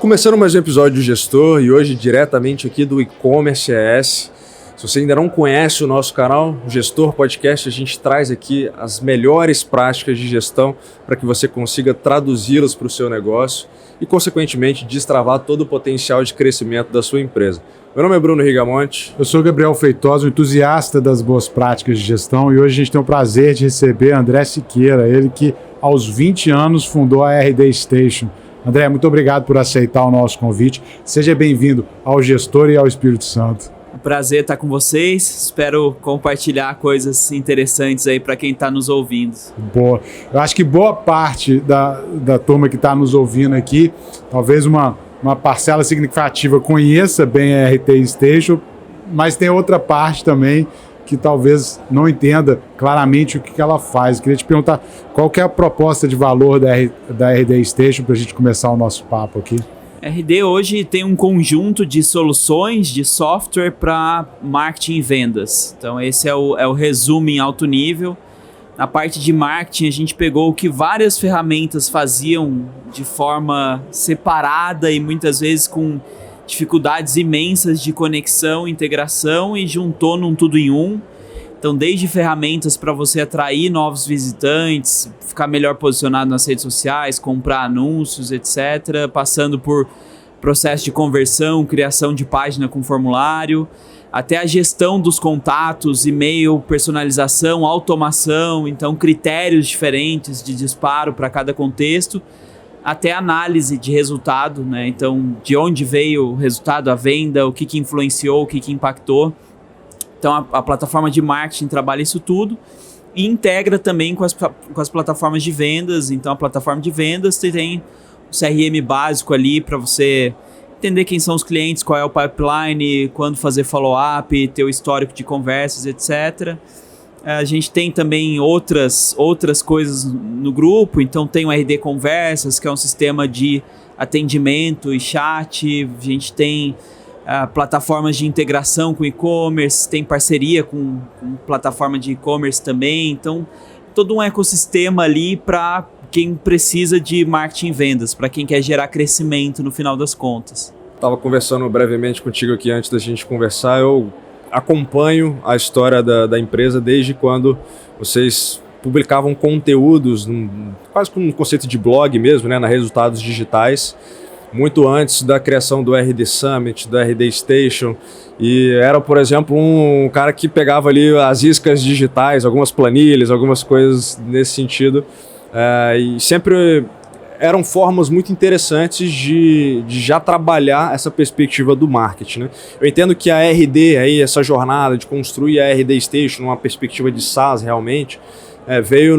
começando mais um episódio do Gestor e hoje diretamente aqui do E-Commerce ES. Se você ainda não conhece o nosso canal, o Gestor Podcast, a gente traz aqui as melhores práticas de gestão para que você consiga traduzi-las para o seu negócio e, consequentemente, destravar todo o potencial de crescimento da sua empresa. Meu nome é Bruno Rigamonte. Eu sou Gabriel Feitosa, um entusiasta das boas práticas de gestão, e hoje a gente tem o prazer de receber André Siqueira, ele que aos 20 anos fundou a RD Station. André, muito obrigado por aceitar o nosso convite. Seja bem-vindo ao Gestor e ao Espírito Santo. Prazer estar com vocês, espero compartilhar coisas interessantes aí para quem está nos ouvindo. Boa. Eu acho que boa parte da turma que está nos ouvindo aqui, talvez uma parcela significativa conheça bem a RD Station, mas tem outra parte também que talvez não entenda claramente o que ela faz. Eu queria te perguntar qual que é a proposta de valor da RD Station para a gente começar o nosso papo aqui. RD hoje tem um conjunto de soluções de software para marketing e vendas. Então esse é o resumo em alto nível. Na parte de marketing a gente pegou o que várias ferramentas faziam de forma separada e muitas vezes com dificuldades imensas de conexão, integração e juntou num tudo em um. Então desde ferramentas para você atrair novos visitantes, ficar melhor posicionado nas redes sociais, comprar anúncios, etc. Passando por processo de conversão, criação de página com formulário, até a gestão dos contatos, e-mail, personalização, automação, então critérios diferentes de disparo para cada contexto, até análise de resultado, né? Então de onde veio o resultado, a venda, o que influenciou, o que impactou. Então a plataforma de marketing trabalha isso tudo e integra também com as plataformas de vendas. Então a plataforma de vendas tem o CRM básico ali para você entender quem são os clientes, qual é o pipeline, quando fazer follow-up, ter o histórico de conversas, etc. A gente tem também outras coisas no grupo. Então tem o RD Conversas, que é um sistema de atendimento e chat. A gente tem plataformas de integração com e-commerce, tem parceria com plataforma de e-commerce também. Então, todo um ecossistema ali para quem precisa de marketing e vendas, para quem quer gerar crescimento no final das contas. Estava conversando brevemente contigo aqui antes da gente conversar. Eu acompanho a história da empresa desde quando vocês publicavam conteúdos, quase com um conceito de blog mesmo, né, na Resultados Digitais, muito antes da criação do RD Summit, do RD Station, e era, por exemplo, um cara que pegava ali as iscas digitais, algumas planilhas, algumas coisas nesse sentido, e sempre eram formas muito interessantes de já trabalhar essa perspectiva do marketing, né? Eu entendo que a RD, aí, essa jornada de construir a RD Station numa perspectiva de SaaS realmente, veio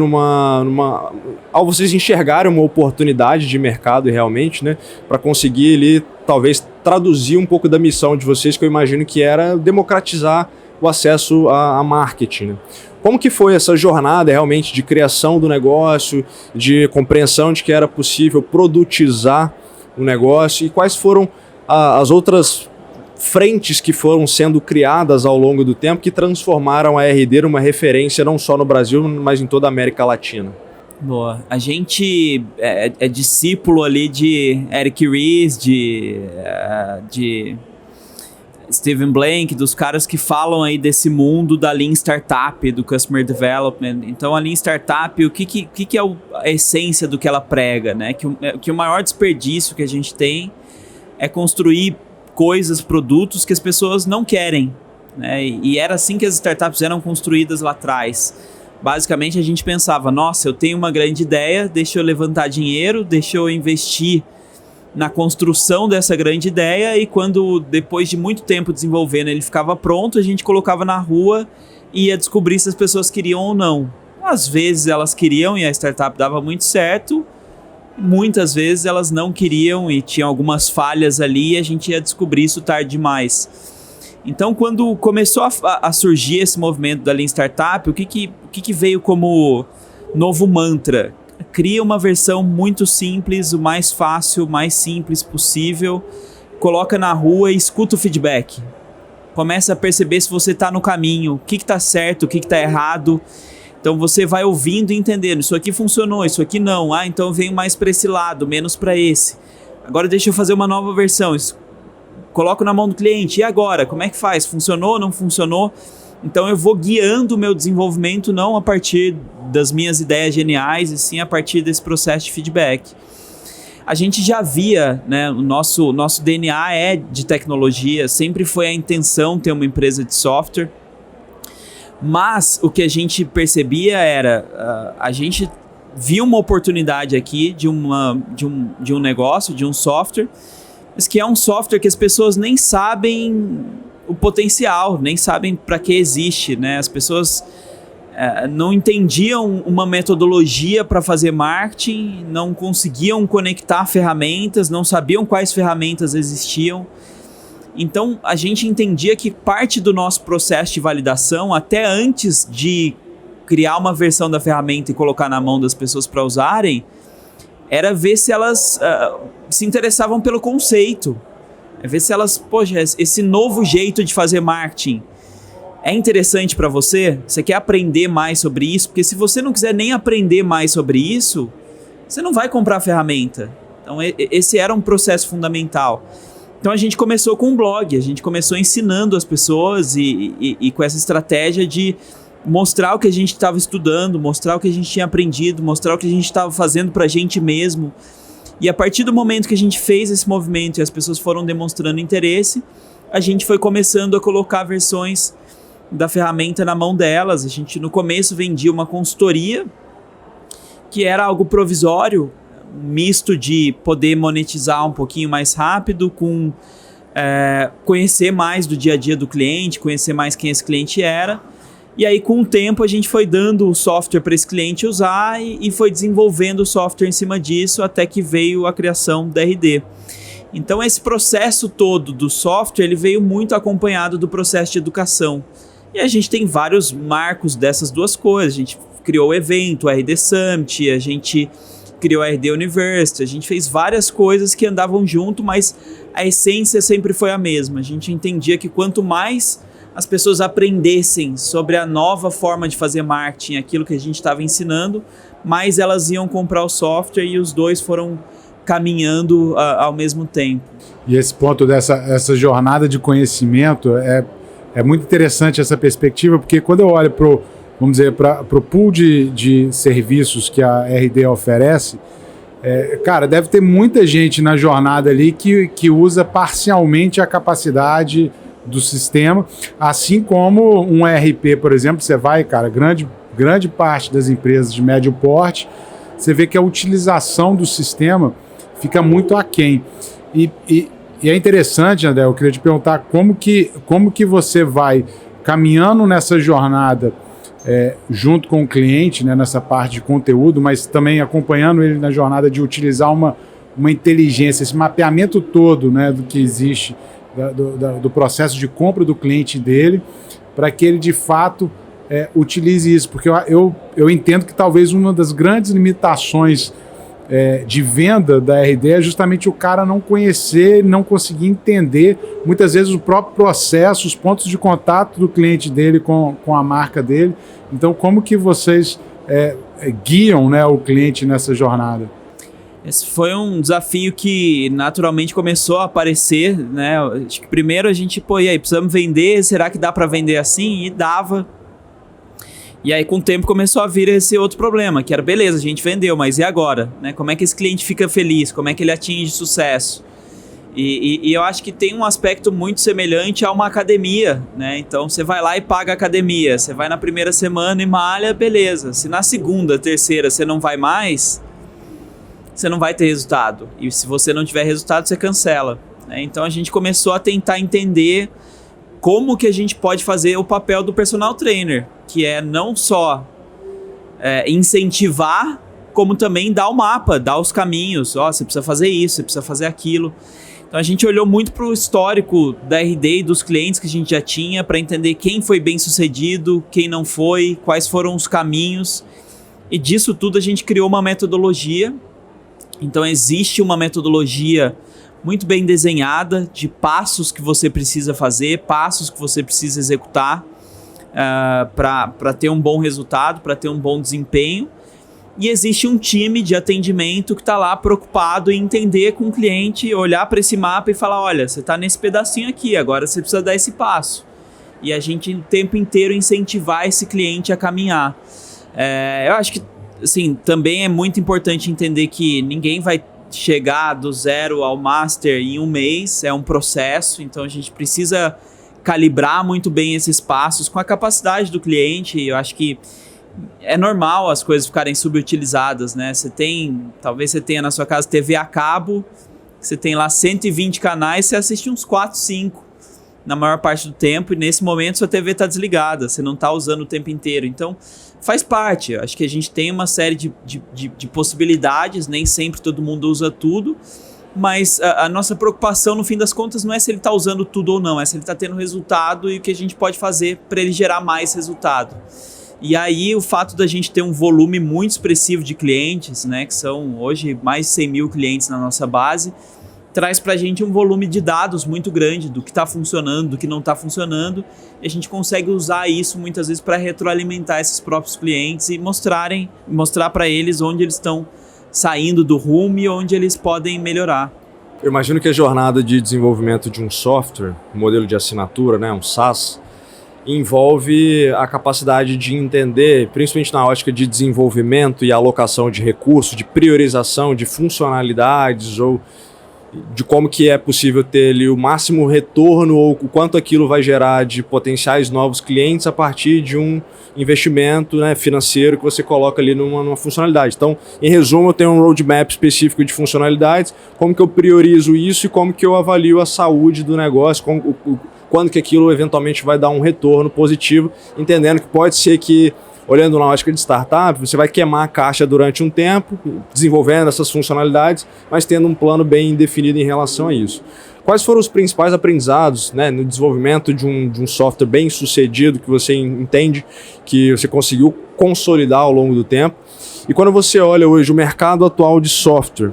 ao vocês enxergarem uma oportunidade de mercado realmente, né, para conseguir ali, talvez, traduzir um pouco da missão de vocês, que eu imagino que era democratizar o acesso a marketing, né? Como que foi essa jornada realmente de criação do negócio, de compreensão de que era possível produtizar o negócio, e quais foram as outras frentes que foram sendo criadas ao longo do tempo que transformaram a RD numa referência não só no Brasil, mas em toda a América Latina? Boa. A gente é discípulo ali de Eric Ries, de Steven Blank, dos caras que falam aí desse mundo da Lean Startup, do Customer Development. Então a Lean Startup, o que é a essência do que ela prega, né? Que o maior desperdício que a gente tem é construir coisas, produtos que as pessoas não querem, né? E era assim que as startups eram construídas lá atrás. Basicamente a gente pensava, nossa, eu tenho uma grande ideia, deixa eu levantar dinheiro, deixa eu investir na construção dessa grande ideia, e quando, depois de muito tempo desenvolvendo, ele ficava pronto, a gente colocava na rua e ia descobrir se as pessoas queriam ou não. Às vezes elas queriam e a startup dava muito certo, muitas vezes elas não queriam e tinham algumas falhas ali e a gente ia descobrir isso tarde demais. Então, quando começou a surgir esse movimento da Lean Startup, o que veio como novo mantra? Cria uma versão muito simples, o mais fácil, o mais simples possível, coloca na rua e escuta o feedback. Começa a perceber se você está no caminho, o que está certo, o que está errado. Então você vai ouvindo e entendendo, isso aqui funcionou, isso aqui não, então eu venho mais para esse lado, menos para esse. Agora deixa eu fazer uma nova versão. Coloco na mão do cliente. E agora? Como é que faz? Funcionou? Não funcionou? Então eu vou guiando o meu desenvolvimento não a partir das minhas ideias geniais, e sim a partir desse processo de feedback. A gente já via, né, o nosso DNA é de tecnologia, sempre foi a intenção ter uma empresa de software, mas o que a gente percebia era, a gente via uma oportunidade aqui de um negócio, de um software, mas que é um software que as pessoas nem sabem o potencial, nem sabem para que existe, né? As pessoas não entendiam uma metodologia para fazer marketing, não conseguiam conectar ferramentas, não sabiam quais ferramentas existiam. Então, a gente entendia que parte do nosso processo de validação, até antes de criar uma versão da ferramenta e colocar na mão das pessoas para usarem, era ver se elas se interessavam pelo conceito. É ver se elas, poxa, esse novo jeito de fazer marketing é interessante para você? Você quer aprender mais sobre isso? Porque se você não quiser nem aprender mais sobre isso, você não vai comprar a ferramenta. Então esse era um processo fundamental. Então a gente começou com um blog, a gente começou ensinando as pessoas e com essa estratégia de mostrar o que a gente estava estudando, mostrar o que a gente tinha aprendido, mostrar o que a gente estava fazendo para a gente mesmo. E a partir do momento que a gente fez esse movimento e as pessoas foram demonstrando interesse, a gente foi começando a colocar versões da ferramenta na mão delas. A gente no começo vendia uma consultoria, que era algo provisório, um misto de poder monetizar um pouquinho mais rápido, com conhecer mais do dia a dia do cliente, conhecer mais quem esse cliente era. E aí, com o tempo, a gente foi dando o software para esse cliente usar e foi desenvolvendo o software em cima disso, até que veio a criação da RD. Então, esse processo todo do software, ele veio muito acompanhado do processo de educação. E a gente tem vários marcos dessas duas coisas. A gente criou o evento, o RD Summit, a gente criou a RD University, a gente fez várias coisas que andavam junto, mas a essência sempre foi a mesma. A gente entendia que quanto mais as pessoas aprendessem sobre a nova forma de fazer marketing, aquilo que a gente estava ensinando, mais elas iam comprar o software, e os dois foram caminhando ao mesmo tempo. E esse ponto essa jornada de conhecimento é muito interessante, essa perspectiva, porque quando eu olho para o pool de serviços que a RD oferece, cara, deve ter muita gente na jornada ali que usa parcialmente a capacidade do sistema, assim como um ERP, por exemplo. Você vai, cara, grande parte das empresas de médio porte, você vê que a utilização do sistema fica muito aquém. E é interessante, André, eu queria te perguntar como que você vai caminhando nessa jornada junto com o cliente, né, nessa parte de conteúdo, mas também acompanhando ele na jornada de utilizar uma inteligência, esse mapeamento todo, né, do que existe, do processo de compra do cliente dele, para que ele de fato utilize isso, porque eu entendo que talvez uma das grandes limitações de venda da RD é justamente o cara não conhecer, não conseguir entender muitas vezes o próprio processo, os pontos de contato do cliente dele com a marca dele. Então, como que vocês guiam, né, o cliente nessa jornada? Esse foi um desafio que naturalmente começou a aparecer, né? Acho que primeiro a gente, e aí, precisamos vender, será que dá para vender assim? E dava. E aí, com o tempo, começou a vir esse outro problema, que era, beleza, a gente vendeu, mas e agora? Né? Como é que esse cliente fica feliz? Como é que ele atinge sucesso? E eu acho que tem um aspecto muito semelhante a uma academia, né? Então, você vai lá e paga a academia. Você vai na primeira semana e malha, beleza. Se na segunda, terceira, você não vai mais, você não vai ter resultado. E se você não tiver resultado, você cancela. Né? Então, a gente começou a tentar entender como que a gente pode fazer o papel do personal trainer, que é não só incentivar, como também dar o mapa, dar os caminhos. Você precisa fazer isso, você precisa fazer aquilo. Então a gente olhou muito para o histórico da RD e dos clientes que a gente já tinha, para entender quem foi bem sucedido, quem não foi, quais foram os caminhos. E disso tudo a gente criou uma metodologia. Então existe uma metodologia muito bem desenhada, de passos que você precisa fazer, passos que você precisa executar para ter um bom resultado, para ter um bom desempenho. e existe um time de atendimento que está lá preocupado em entender com o cliente, olhar para esse mapa e falar, olha, você está nesse pedacinho aqui, agora você precisa dar esse passo. E a gente o tempo inteiro incentivar esse cliente a caminhar. Eu acho que assim, também é muito importante entender que ninguém vai chegar do zero ao master em um mês, é um processo, então a gente precisa calibrar muito bem esses passos com a capacidade do cliente. Eu acho que é normal as coisas ficarem subutilizadas, né? Talvez você tenha na sua casa TV a cabo, você tem lá 120 canais, você assiste uns 4, 5 na maior parte do tempo, e nesse momento sua TV está desligada, você não está usando o tempo inteiro. Então, faz parte. Eu acho que a gente tem uma série de possibilidades, nem sempre todo mundo usa tudo, mas a nossa preocupação, no fim das contas, não é se ele está usando tudo ou não, é se ele está tendo resultado e o que a gente pode fazer para ele gerar mais resultado. E aí o fato da gente ter um volume muito expressivo de clientes, né, que são hoje mais de 100 mil clientes na nossa base, traz para a gente um volume de dados muito grande do que está funcionando, do que não está funcionando, e a gente consegue usar isso muitas vezes para retroalimentar esses próprios clientes e mostrar para eles onde eles estão saindo do rumo e onde eles podem melhorar. Eu imagino que a jornada de desenvolvimento de um software, um modelo de assinatura, né, um SaaS, envolve a capacidade de entender, principalmente na ótica de desenvolvimento e alocação de recursos, de priorização de funcionalidades ou de como que é possível ter ali o máximo retorno ou o quanto aquilo vai gerar de potenciais novos clientes a partir de um investimento, né, financeiro que você coloca ali numa funcionalidade. Então, em resumo, eu tenho um roadmap específico de funcionalidades, como que eu priorizo isso e como que eu avalio a saúde do negócio, quando que aquilo eventualmente vai dar um retorno positivo, entendendo que pode ser que, olhando na ótica de startup, você vai queimar a caixa durante um tempo, desenvolvendo essas funcionalidades, mas tendo um plano bem definido em relação a isso. Quais foram os principais aprendizados, né, no desenvolvimento de um software bem sucedido que você entende que você conseguiu consolidar ao longo do tempo? E quando você olha hoje o mercado atual de software,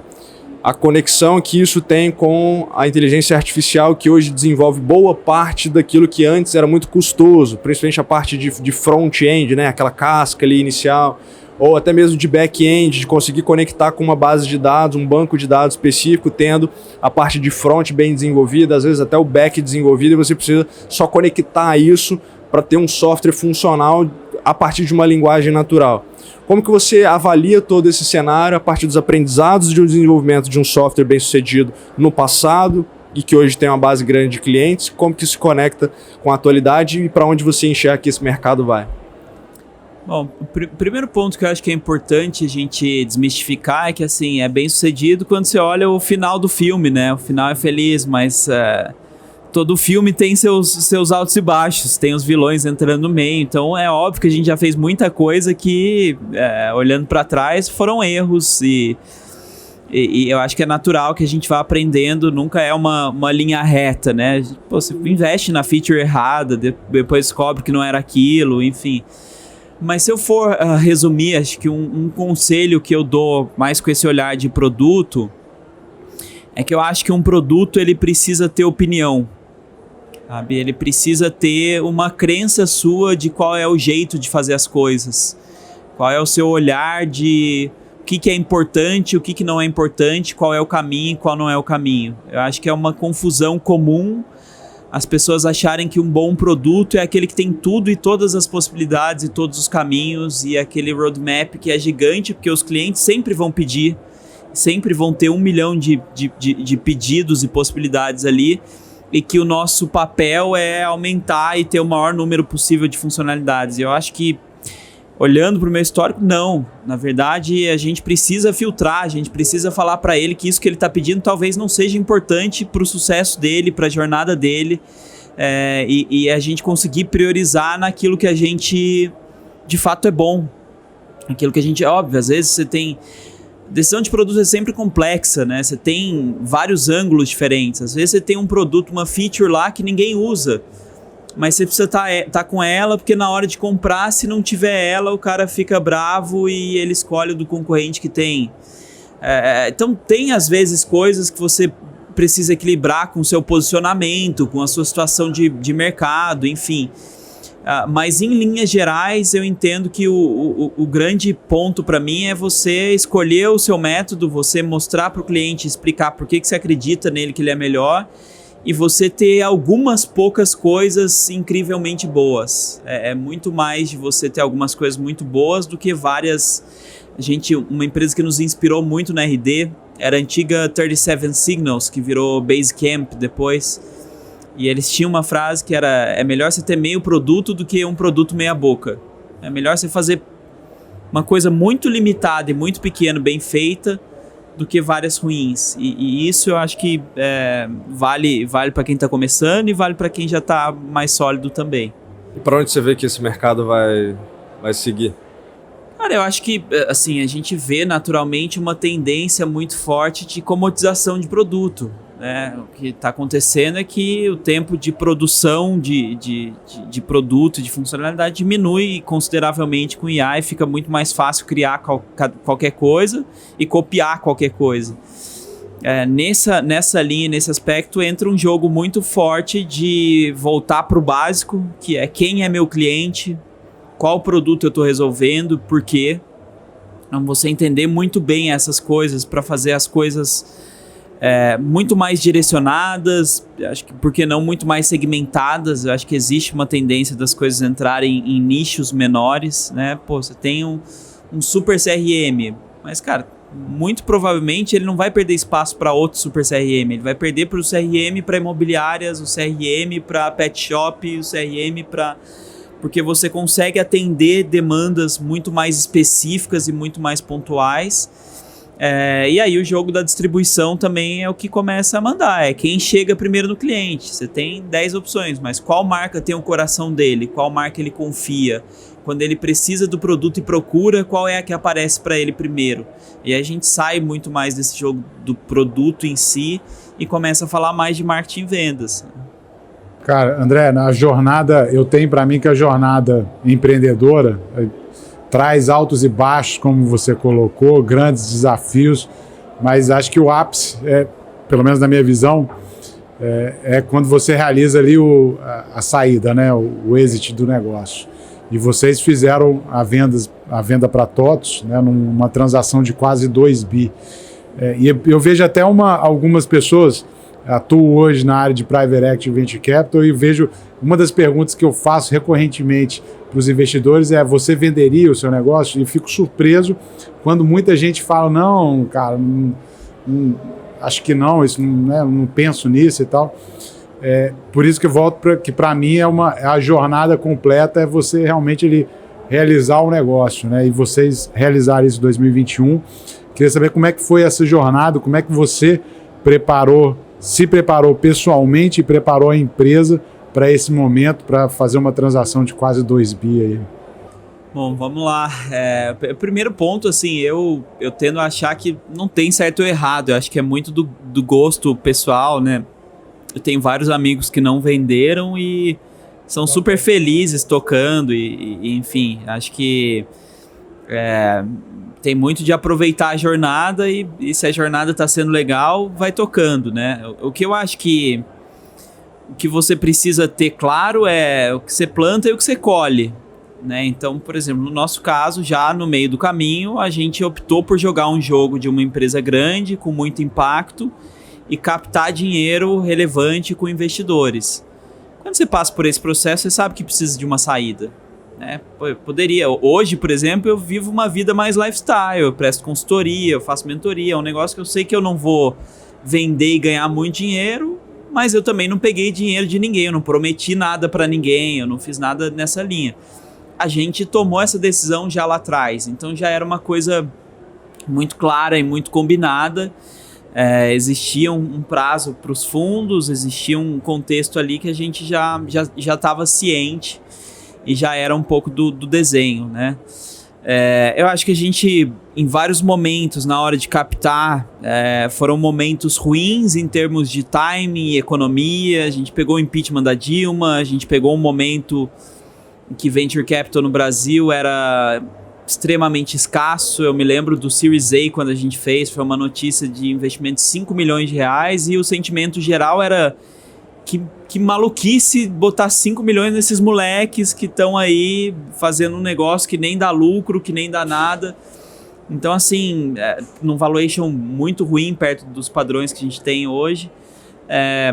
a conexão que isso tem com a inteligência artificial, que hoje desenvolve boa parte daquilo que antes era muito custoso, principalmente a parte de front-end, né? Aquela casca ali inicial, ou até mesmo de back-end, de conseguir conectar com uma base de dados, um banco de dados específico, tendo a parte de front bem desenvolvida, às vezes até o back desenvolvido, e você precisa só conectar isso para ter um software funcional a partir de uma linguagem natural. Como que você avalia todo esse cenário a partir dos aprendizados de um desenvolvimento de um software bem sucedido no passado e que hoje tem uma base grande de clientes? Como que isso se conecta com a atualidade e para onde você enxerga que esse mercado vai? Bom, o primeiro ponto que eu acho que é importante a gente desmistificar é que assim, é bem sucedido quando você olha o final do filme, né? O final é feliz, mas todo filme tem seus altos e baixos, tem os vilões entrando no meio, então é óbvio que a gente já fez muita coisa que, olhando para trás, foram erros e eu acho que é natural que a gente vá aprendendo, nunca é uma linha reta, né? Pô, você investe na feature errada, depois descobre que não era aquilo, enfim. Mas se eu for resumir, acho que um conselho que eu dou mais com esse olhar de produto é que eu acho que um produto ele precisa ter opinião. Sabe? Ele precisa ter uma crença sua de qual é o jeito de fazer as coisas. Qual é o seu olhar de o que é importante, o que não é importante, qual é o caminho e qual não é o caminho. Eu acho que é uma confusão comum as pessoas acharem que um bom produto é aquele que tem tudo e todas as possibilidades e todos os caminhos e aquele roadmap que é gigante, porque os clientes sempre vão pedir, sempre vão ter 1 milhão de pedidos e possibilidades ali, e que o nosso papel é aumentar e ter o maior número possível de funcionalidades. E eu acho que, olhando para o meu histórico, não. Na verdade, a gente precisa filtrar, a gente precisa falar para ele que isso que ele está pedindo talvez não seja importante para o sucesso dele, para a jornada dele, e a gente conseguir priorizar naquilo que a gente, de fato, é bom. Aquilo que a gente, óbvio, às vezes você tem... Decisão de produto é sempre complexa, né? Você tem vários ângulos diferentes. Às vezes você tem um produto, uma feature lá que ninguém usa, mas você precisa tá com ela, porque na hora de comprar, se não tiver ela, o cara fica bravo e ele escolhe o do concorrente que tem. Então tem às vezes coisas que você precisa equilibrar com o seu posicionamento, com a sua situação de mercado, enfim. Mas em linhas gerais eu entendo que o grande ponto para mim é você escolher o seu método, você mostrar para o cliente, explicar por que você acredita nele, que ele é melhor, e você ter algumas poucas coisas incrivelmente boas. É muito mais de você ter algumas coisas muito boas do que várias. Uma empresa que nos inspirou muito na RD era a antiga 37 Signals, que virou Basecamp depois. E eles tinham uma frase que era: é melhor você ter meio produto do que um produto meia boca. É melhor você fazer uma coisa muito limitada e muito pequena, bem feita, do que várias ruins. E isso eu acho que vale para quem está começando e vale para quem já está mais sólido também. E para onde você vê que esse mercado vai seguir? Cara, eu acho que assim, a gente vê naturalmente uma tendência muito forte de comodização de produto. O que está acontecendo é que o tempo de produção de produto, de funcionalidade diminui consideravelmente com IA e fica muito mais fácil criar qualquer coisa e copiar qualquer coisa. Nessa linha, nesse aspecto, entra um jogo muito forte de voltar para o básico, que é quem é meu cliente, qual produto eu estou resolvendo, por quê. Então, você entender muito bem essas coisas para fazer as coisas muito mais direcionadas, acho que, por que não, muito mais segmentadas. Eu acho que existe uma tendência das coisas entrarem em nichos menores, né? Pô, você tem um super CRM, mas, cara, muito provavelmente ele não vai perder espaço para outro super CRM, ele vai perder para o CRM para imobiliárias, o CRM para pet shop, o CRM para... Porque você consegue atender demandas muito mais específicas e muito mais pontuais. E aí o jogo da distribuição também é o que começa a mandar, é quem chega primeiro no cliente. Você tem 10 opções, mas qual marca tem o coração dele, qual marca ele confia, quando ele precisa do produto e procura, qual é a que aparece para ele primeiro. E aí a gente sai muito mais desse jogo do produto em si e começa a falar mais de marketing e vendas. Cara, André, na jornada, eu tenho para mim que a jornada empreendedora traz altos e baixos, como você colocou, grandes desafios, mas acho que o ápice, pelo menos na minha visão, é quando você realiza ali a saída, né, o exit do negócio. E vocês fizeram a venda para TOTVS, né, numa transação de quase 2 bi. E eu vejo até algumas pessoas, atuo hoje na área de Private Equity e Venture Capital, e vejo uma das perguntas que eu faço recorrentemente para os investidores é: você venderia o seu negócio? E fico surpreso quando muita gente fala: não, cara, acho que não, isso não penso nisso e tal. Por isso que eu volto que para mim a jornada completa é você realmente realizar o negócio, né? E vocês realizaram isso em 2021. Queria saber como é que foi essa jornada, como é que você se preparou pessoalmente e preparou a empresa para esse momento, para fazer uma transação de quase 2 bi aí. Bom, vamos lá. O primeiro ponto, assim, eu tendo a achar que não tem certo ou errado. Eu acho que é muito do gosto pessoal, né? Eu tenho vários amigos que não venderam e são super felizes tocando e enfim, acho que tem muito de aproveitar a jornada e se a jornada está sendo legal, vai tocando, né? O que eu acho que o que você precisa ter claro é o que você planta e o que você colhe, né? Então, por exemplo, no nosso caso, já no meio do caminho, a gente optou por jogar um jogo de uma empresa grande, com muito impacto, e captar dinheiro relevante com investidores. Quando você passa por esse processo, você sabe que precisa de uma saída, né? Hoje, por exemplo, eu vivo uma vida mais lifestyle, eu presto consultoria, eu faço mentoria, é um negócio que eu sei que eu não vou vender e ganhar muito dinheiro, mas eu também não peguei dinheiro de ninguém, eu não prometi nada para ninguém, eu não fiz nada nessa linha. A gente tomou essa decisão já lá atrás, então já era uma coisa muito clara e muito combinada. Existia um prazo para os fundos, existia um contexto ali que a gente já estava ciente e já era um pouco do desenho, né? Eu acho que a gente, em vários momentos, na hora de captar, foram momentos ruins em termos de timing e economia. A gente pegou o impeachment da Dilma, a gente pegou um momento em que Venture Capital no Brasil era extremamente escasso. Eu me lembro do Series A, quando a gente fez, foi uma notícia de investimento de 5 milhões de reais e o sentimento geral era: que maluquice botar 5 milhões nesses moleques que estão aí fazendo um negócio que nem dá lucro, que nem dá nada. Então, assim, num valuation muito ruim perto dos padrões que a gente tem hoje,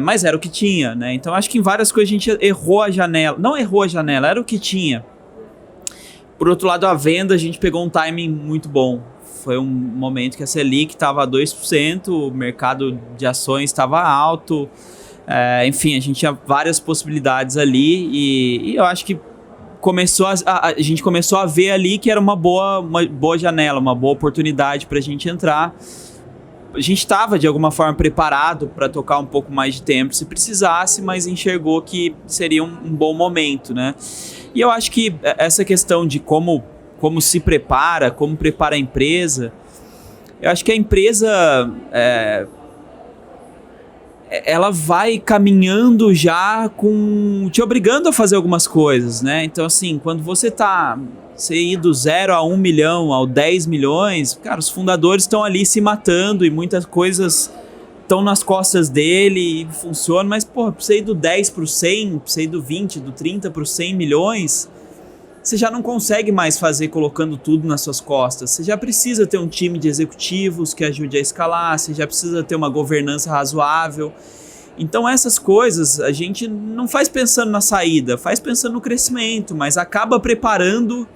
mas era o que tinha, né? Então, acho que em várias coisas a gente errou a janela. Não errou a janela, era o que tinha. Por outro lado, a venda, a gente pegou um timing muito bom. Foi um momento que a Selic estava a 2%, o mercado de ações estava alto. Enfim, a gente tinha várias possibilidades ali e eu acho que a gente começou a ver ali que era uma boa janela, uma boa oportunidade para a gente entrar. A gente estava, de alguma forma, preparado para tocar um pouco mais de tempo se precisasse, mas enxergou que seria um bom momento, né? E eu acho que essa questão de como se prepara, como prepara a empresa, eu acho que a empresa ela vai caminhando já te obrigando a fazer algumas coisas, né? Então, assim, quando você ir do 0 a 1 milhão, ao 10 milhões, cara, os fundadores estão ali se matando e muitas coisas estão nas costas dele e funciona, mas, porra, pra você ir do 10 pro 100, pra você ir do 20, do 30 pro 100 milhões, você já não consegue mais fazer colocando tudo nas suas costas. Você já precisa ter um time de executivos que ajude a escalar, você já precisa ter uma governança razoável. Então essas coisas a gente não faz pensando na saída, faz pensando no crescimento, mas acaba preparando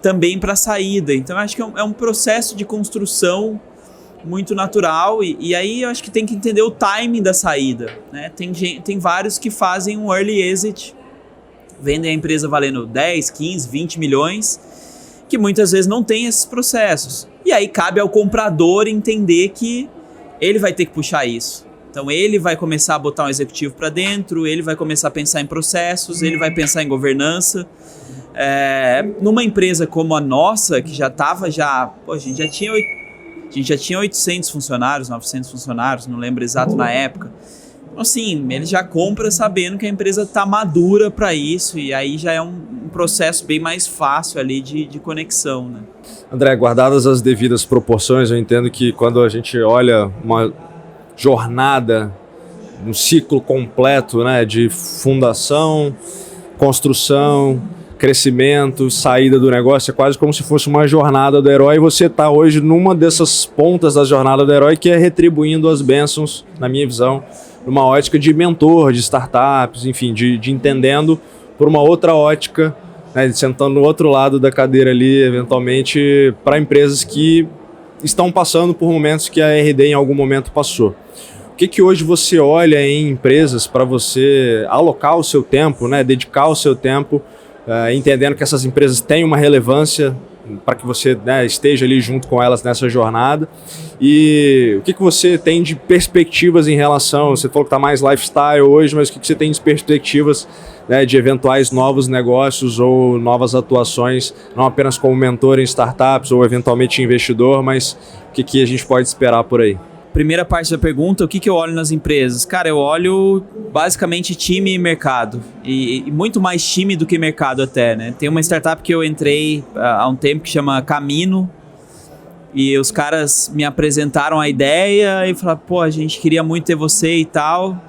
também para a saída. Então eu acho que é um processo de construção muito natural e aí eu acho que tem que entender o timing da saída, né? Tem vários que fazem um early exit, vendem a empresa valendo 10, 15, 20 milhões, que muitas vezes não tem esses processos. E aí cabe ao comprador entender que ele vai ter que puxar isso. Então ele vai começar a botar um executivo para dentro, ele vai começar a pensar em processos, ele vai pensar em governança. Numa empresa como a nossa, que já estava a gente já tinha 800 funcionários, 900 funcionários, não lembro exato na época. Assim, ele já compra sabendo que a empresa está madura para isso e aí já é um processo bem mais fácil ali de conexão, né? André, guardadas as devidas proporções, eu entendo que quando a gente olha uma jornada, um ciclo completo, né, de fundação, construção, crescimento, saída do negócio, é quase como se fosse uma jornada do herói e você está hoje numa dessas pontas da jornada do herói que é retribuindo as bênçãos, na minha visão, numa ótica de mentor, de startups, enfim, de entendendo por uma outra ótica, né, sentando no outro lado da cadeira ali, eventualmente, para empresas que estão passando por momentos que a RD em algum momento passou. O que hoje você olha em empresas para você alocar o seu tempo, né, dedicar o seu tempo, entendendo que essas empresas têm uma relevância para que você, né, esteja ali junto com elas nessa jornada. E o que você tem de perspectivas em relação, você falou que está mais lifestyle hoje, mas o que você tem de perspectivas, né, de eventuais novos negócios ou novas atuações, não apenas como mentor em startups ou eventualmente investidor, mas o que a gente pode esperar por aí? Primeira parte da pergunta, o que eu olho nas empresas? Cara, eu olho basicamente time e mercado. E muito mais time do que mercado até, né? Tem uma startup que eu entrei há um tempo que chama Camino. E os caras me apresentaram a ideia e falaram, pô, a gente queria muito ter você e tal.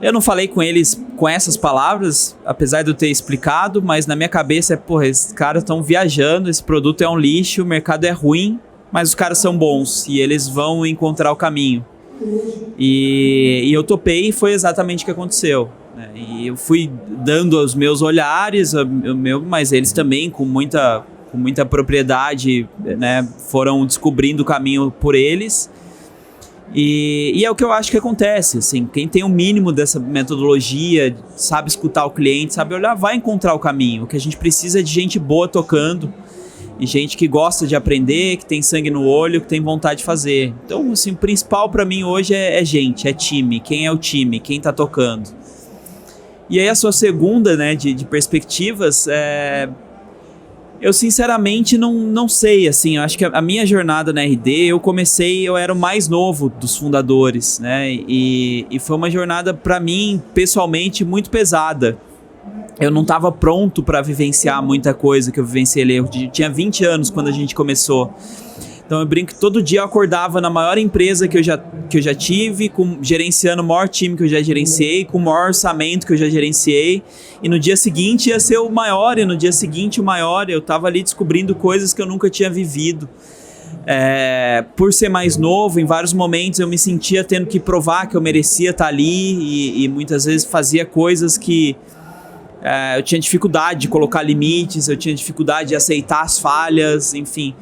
Eu não falei com eles com essas palavras, apesar de eu ter explicado, mas na minha cabeça porra, esses caras estão viajando, esse produto é um lixo, o mercado é ruim, mas os caras são bons e eles vão encontrar o caminho. E eu topei e foi exatamente o que aconteceu, né? E eu fui dando os meus olhares, mas eles também com muita propriedade, né, foram descobrindo o caminho por eles. E é o que eu acho que acontece, assim, quem tem o mínimo dessa metodologia, sabe escutar o cliente, sabe olhar, vai encontrar o caminho. O que a gente precisa é de gente boa tocando e gente que gosta de aprender, que tem sangue no olho, que tem vontade de fazer. Então, assim, o principal para mim hoje é gente, é time. Quem é o time? Quem tá tocando? E aí a sua segunda, né, de perspectivas, eu sinceramente não sei, assim, eu acho que a minha jornada na RD, eu era o mais novo dos fundadores, né, e foi uma jornada para mim, pessoalmente, muito pesada. Eu não estava pronto para vivenciar muita coisa que eu vivenciei ali. Eu tinha 20 anos quando a gente começou. Então eu brinco que todo dia eu acordava na maior empresa que eu já tive, gerenciando o maior time que eu já gerenciei, com o maior orçamento que eu já gerenciei, e no dia seguinte ia ser o maior, e no dia seguinte o maior. Eu estava ali descobrindo coisas que eu nunca tinha vivido. Por ser mais novo, em vários momentos eu me sentia tendo que provar que eu merecia estar ali, e muitas vezes fazia coisas que eu tinha dificuldade de colocar limites, eu tinha dificuldade de aceitar as falhas, enfim.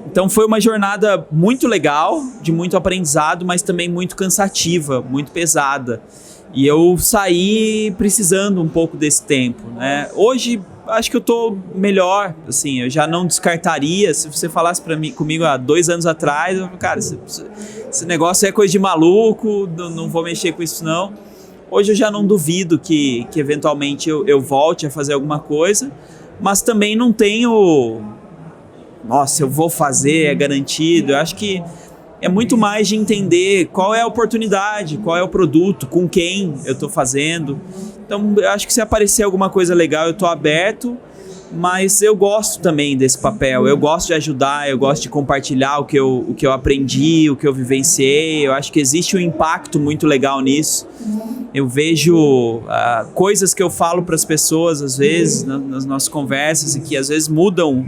Então foi uma jornada muito legal, de muito aprendizado, mas também muito cansativa, muito pesada. E eu saí precisando um pouco desse tempo, né? Hoje acho que eu tô melhor, assim, eu já não descartaria. Se você falasse comigo há 2 anos atrás, eu falei, cara, esse negócio é coisa de maluco, não vou mexer com isso não. Hoje eu já não duvido que eventualmente eu volte a fazer alguma coisa, mas também não tenho... Nossa, eu vou fazer, é garantido. Eu acho que é muito mais de entender qual é a oportunidade, qual é o produto, com quem eu estou fazendo. Então, eu acho que se aparecer alguma coisa legal, eu estou aberto, mas eu gosto também desse papel. Eu gosto de ajudar, eu gosto de compartilhar o que eu aprendi, o que eu vivenciei. Eu acho que existe um impacto muito legal nisso. Eu vejo coisas que eu falo para as pessoas, às vezes, nas nossas conversas, e que às vezes mudam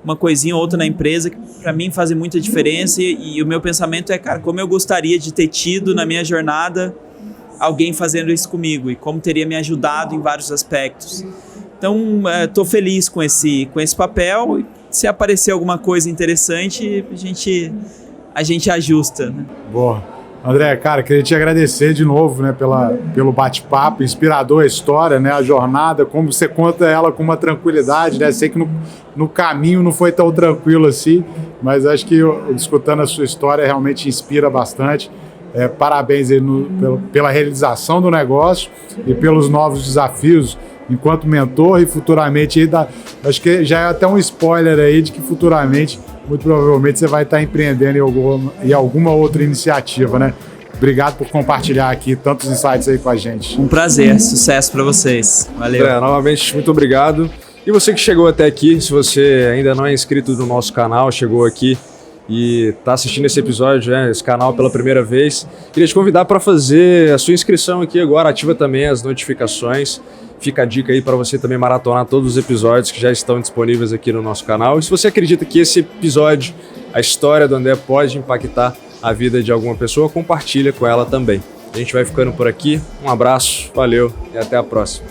uma coisinha ou outra na empresa, que para mim fazem muita diferença, e o meu pensamento é, cara, como eu gostaria de ter tido na minha jornada alguém fazendo isso comigo, e como teria me ajudado em vários aspectos. Então, estou feliz com esse papel, e se aparecer alguma coisa interessante, a gente ajusta. Né? Boa. André, cara, queria te agradecer de novo, né, pelo bate-papo, inspirador a história, né, a jornada, como você conta ela com uma tranquilidade, né, sei que no caminho não foi tão tranquilo assim, mas acho que escutando a sua história realmente inspira bastante. Parabéns aí pela realização do negócio e pelos novos desafios enquanto mentor, e futuramente aí acho que já é até um spoiler aí de que futuramente muito provavelmente você vai estar empreendendo em alguma outra iniciativa, né? Obrigado por compartilhar aqui tantos insights aí com a gente. Um prazer, sucesso para vocês. Valeu. Novamente, muito obrigado. E você que chegou até aqui, se você ainda não é inscrito no nosso canal, chegou aqui e está assistindo esse episódio, esse canal pela primeira vez, queria te convidar para fazer a sua inscrição aqui agora, ativa também as notificações. Fica a dica aí para você também maratonar todos os episódios que já estão disponíveis aqui no nosso canal. E se você acredita que esse episódio, a história do André, pode impactar a vida de alguma pessoa, compartilha com ela também. A gente vai ficando por aqui. Um abraço, valeu e até a próxima.